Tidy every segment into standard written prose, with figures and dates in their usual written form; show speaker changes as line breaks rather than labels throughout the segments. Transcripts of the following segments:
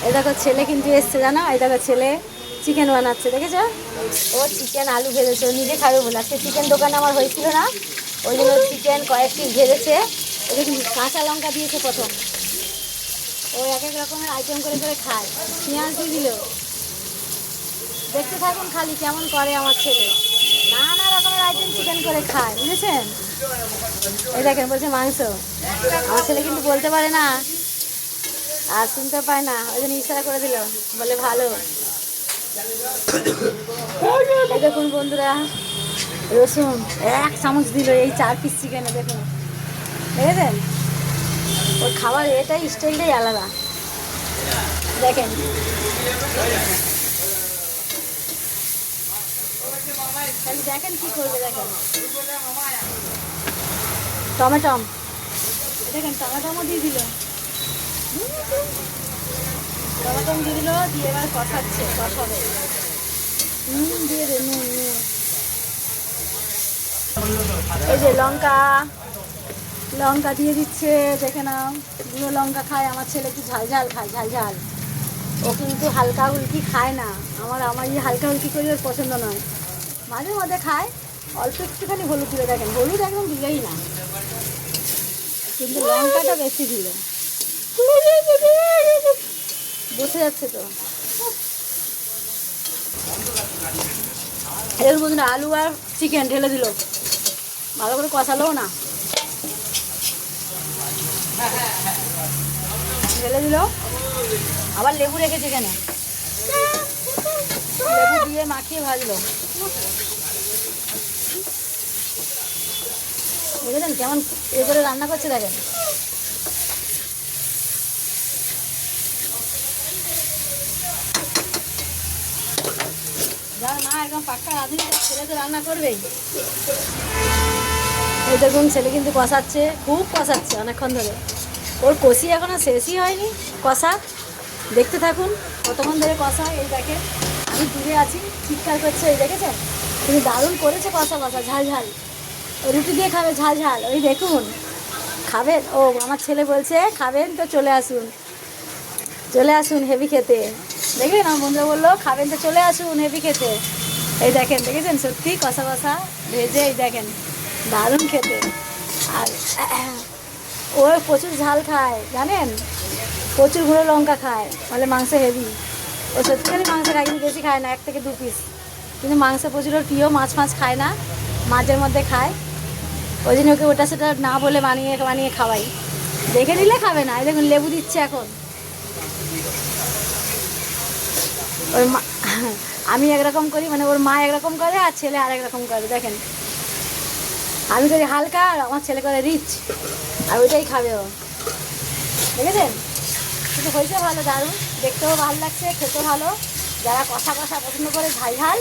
এই দেখো ছেলে কিন্তু এসছে জানো, এই দেখো ছেলে চিকেন বানাচ্ছে, দেখেছো? ও চিকেন আলু ভেজেছে, ও নিজে খাবে বলে। আজকে চিকেন দোকানে আমার হয়েছিল না, ওই জন্য চিকেন কয়েক পিস ভেজেছে। ওকে কিন্তু কাঁচা লঙ্কা দিয়েছে প্রথম। ও এক এক রকমের আইটেম করে করে খায়। পেঁয়াজ দিয়ে দিল। দেখতে থাকুন খালি কেমন করে আমার ছেলে, নানা রকমের আইটেম চিকেন করে খায়, বুঝেছেন? এই দেখেন বলছে মাংস। আমার ছেলে কিন্তু বলতে পারে না আর শুনতে পায় না, ওই জন্য ইশারা করে দিল, বলে ভালো। এই দেখুন বন্ধুরা, রসুন 1 চামচ দিল এই 4 পিস চিকেনে। দেখুন, দেখেছেন? ওর খাবার এটাই স্টাইলটাই আলাদা। দেখেন দেখেন কি করবে, দেখেন টমেটম, দেখেন টমেটমও দিয়ে দিল, টমেটম দিয়ে দিল, দিয়ে এবার কষাচ্ছে, কষাবে। দিয়ে দে নুন নুন। এই যে লঙ্কা, লঙ্কা দিয়ে দিচ্ছে, দেখে নাও। গুঁড়ো লঙ্কা খায় আমার ছেলে, একটু ঝাল ঝাল খায়, ঝাল ঝাল। ও কিন্তু হালকা হুলকি খায় না, আমার এই হালকা হুলকি করে ওর পছন্দ নয়। মাঝে মধ্যে খায়, অল্প একটুখানি হলুদ দিলে, দেখেন হলুদ একদম দিলেই না, কিন্তু লঙ্কাটা বেশি দিল। বসে যাচ্ছে তো। এর মধ্যে আলু আর চিকেন ঢেলে দিল, ভালো করে কষালো না, ঢেলে দিল। আবার লেবু রেখেছে কেন, লেবু দিয়ে মাখিয়ে ভাজলো। বুঝলেন কেমন এ করে রান্না করছে, দেখেন। যার মা একদম পাক্কা রাঁধুনি, ছেলে তো রান্না করবেই। এই দেখুন ছেলে কিন্তু কষাচ্ছে, খুব কষাচ্ছে অনেকক্ষণ ধরে। ওর কষি এখনো শেষই হয়নি কষা, দেখতে থাকুন কতক্ষণ ধরে কষা। এই দেখেন আমি দূরে আছি, চিৎকার করছে, এই দেখেছেন? কিন্তু দারুণ করেছে কষা, কষা ঝাল ঝাল। রুটি দিয়ে খাবে ঝাল ঝাল, ওই দেখুন। খাবেন? ও আমার ছেলে বলছে খাবেন তো চলে আসুন, চলে আসুন হেভি খেতে। দেখলেন আমার বন্ধুরা বললো খাবেন তো চলে আসুন হেভি খেতে। এই দেখেন, দেখেছেন? সত্যি কষা কষা ভেজে, এই দেখেন দারুণ খেতে। আর ও প্রচুর ঝাল খায় জানেন, প্রচুর গুঁড়ো লঙ্কা খায়, ফলে মাংস হেভি। ও সত্যিকারই মাংস খায়, কিন্তু বেশি খায় না, 1 থেকে 2 পিস। কিন্তু মাংস প্রচুর ওর প্রিয়, মাছ ফাছ খায় না, মাঝের মধ্যে খায়। ওই জন্য ওকে ওটা সেটা না বলে বানিয়ে বানিয়ে খাওয়াই। দেখে নিলে খাবে না। এই দেখুন লেবু দিচ্ছে এখন। ওর মা আমি একরকম করি, মানে ওর মা একরকম করে আর ছেলে আর একরকম করে, দেখেন। আমি করি হালকা আর আমার ছেলে করে রিচ, আর ওইটাই খাবে ও, দেখেছেন? কিন্তু হয়েছে ভালো, দারুণ, দেখতেও ভালো লাগছে, খেতেও ভালো। যারা কষা কষা পছন্দ করে ঝাল ঝাল,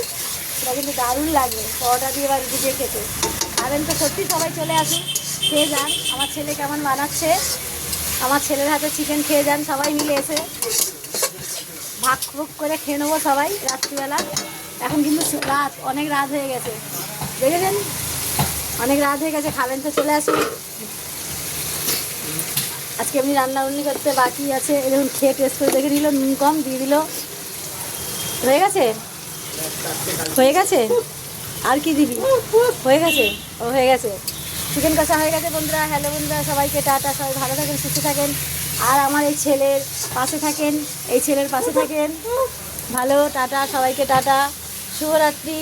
সেটা কিন্তু দারুণ লাগবে পরোটা দিয়ে বা রুটি দিয়ে খেতে। খাবেন তো সত্যি সবাই চলে আসুন, খেয়ে যান। আমার ছেলে কেমন বানাচ্ছে, আমার ছেলের হাতে চিকেন খেয়ে যান সবাই মিলে এসে, ভাগ ভুগ করে খেয়ে নেবো সবাই রাত্রিবেলা। এখন কিন্তু রাত, অনেক রাত হয়ে গেছে, দেখেছেন? অনেক রাত হয়ে গেছে, খাবেন তো চলে আসুন। আজকে এমনি রান্নাবান্নি করতে বাকি আছে, এরকম খেয়ে টেস্ট করে দেখে নিল, নুন কম দিয়ে দিল। হয়ে গেছে, হয়ে গেছে, আর কি দিবি? হয়ে গেছে, ও হয়ে গেছে, চিকেন কষা হয়ে গেছে। বন্ধুরা, হ্যালো বন্ধুরা, সবাইকে টাটা, সবাই ভালো থাকেন, সুস্থ থাকেন। আর আমার এই ছেলের পাশে থাকেন, এই ছেলের পাশে থাকেন, ভালো। টাটা সবাইকে, টাটা, শুভরাত্রি।